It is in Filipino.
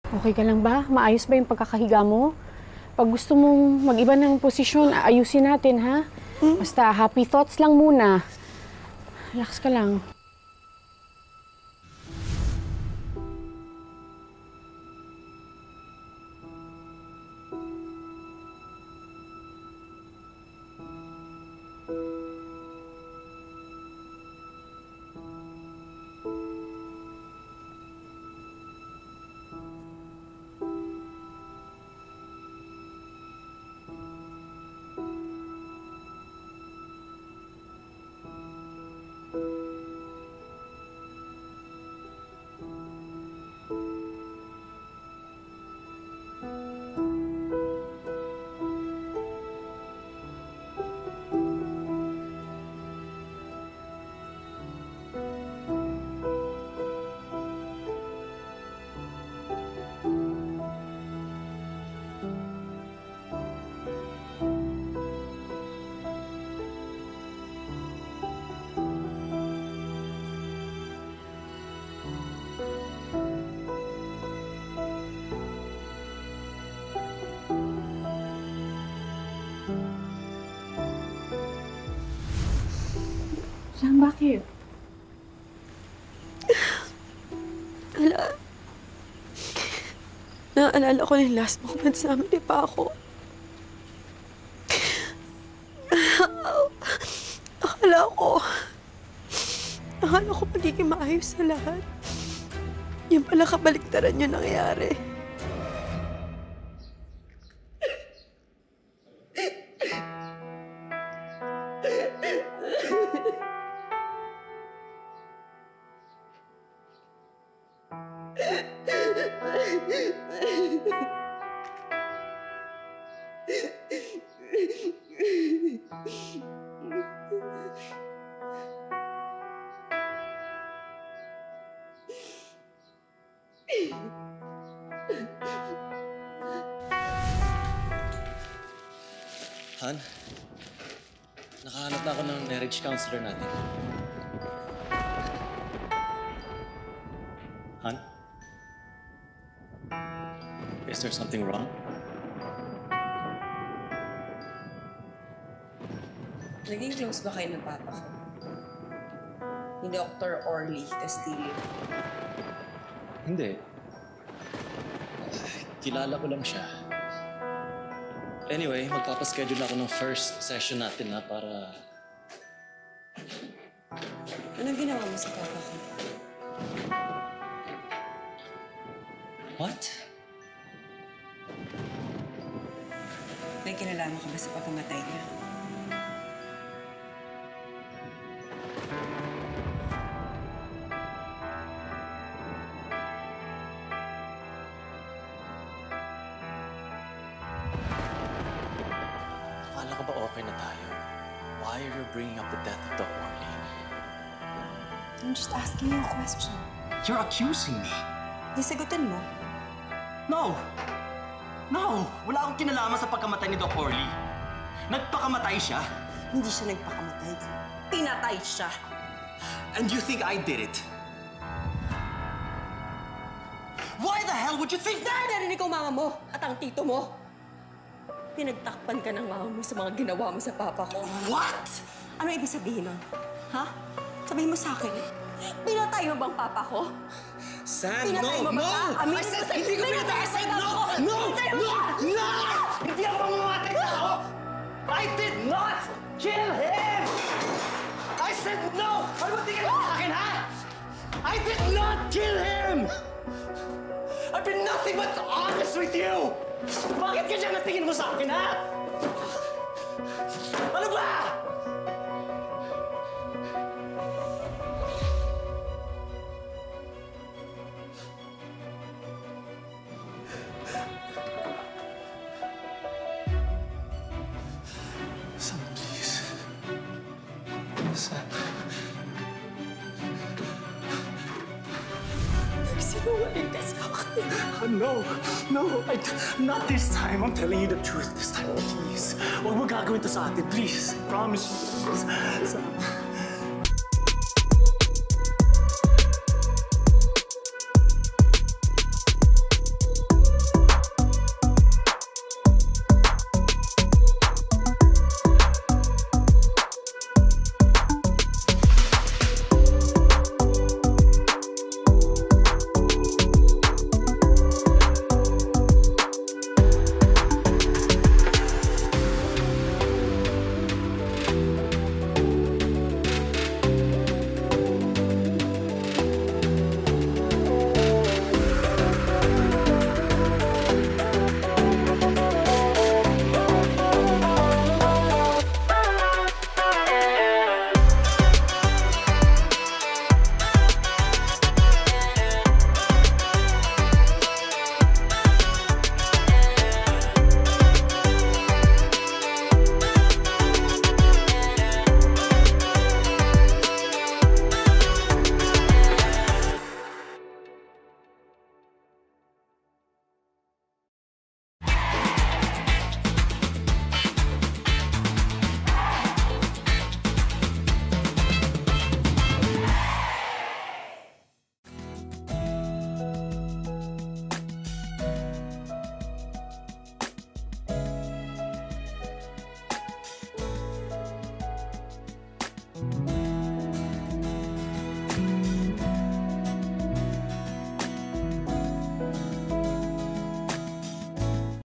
Okay ka lang ba? Maayos ba yung pagkakahiga mo? Pag gusto mong mag-iba ng posisyon, ayusin natin, ha? Basta happy thoughts lang muna. Relax ka lang. Saan, bakit? Naalala ko yung last moments namin ni Paco. Akala ko magiging maayos sa lahat. Yung pala kabaliktaran yung nangyari. Han, nakahanap na ako ng marriage counselor natin. Han? Is there something wrong? Naging close ba kayo ng papa ko? Ni Dr. Orly Castillo? Hindi. Kilala ko lang siya. Anyway, magpapaschedule ako ng first session natin na para... Anong ginawa mo sa papa ko? What? May kinalaman ka ba sa pagkamatay niya? Akala ka ba okay na tayo? Why are you bringing up the death of Doc Orly? I'm just asking you a question. You're accusing me. Di sagutin mo. No! No! Wala akong kinalaman sa pagkamatay ni Doc Orly. Nagpakamatay siya. Hindi siya nagpakamatay. Pinatay siya. And you think I did it? Why the hell would you think that? Narinig ko mama mo at ang tito mo. Pinagtakpan ka ng mama mo sa mga ginawa mo sa papa ko. What? Ano ibig sabihin nun? Ha? Sabihin mo sa akin, pinatay mo bang papa ko? Sam, Pinatay mo ba? Aminin mo sa hindi ko pinatay! I said no! No! No! No! Hindi ako mamamatay tao! I did not kill him! I said no! Ano ba tingin mo sa akin, ha? I did not kill him! I've been nothing but honest with you! Bakit ka dyan natingin mo sa akin, ha? Ano ba? Sam, please. Sam. Nagsinungaling ka sa akin. No, no, not this time. I'm telling you the truth this time, please. Huwag mo gagawin to sa atin, please. Promise you. Sam.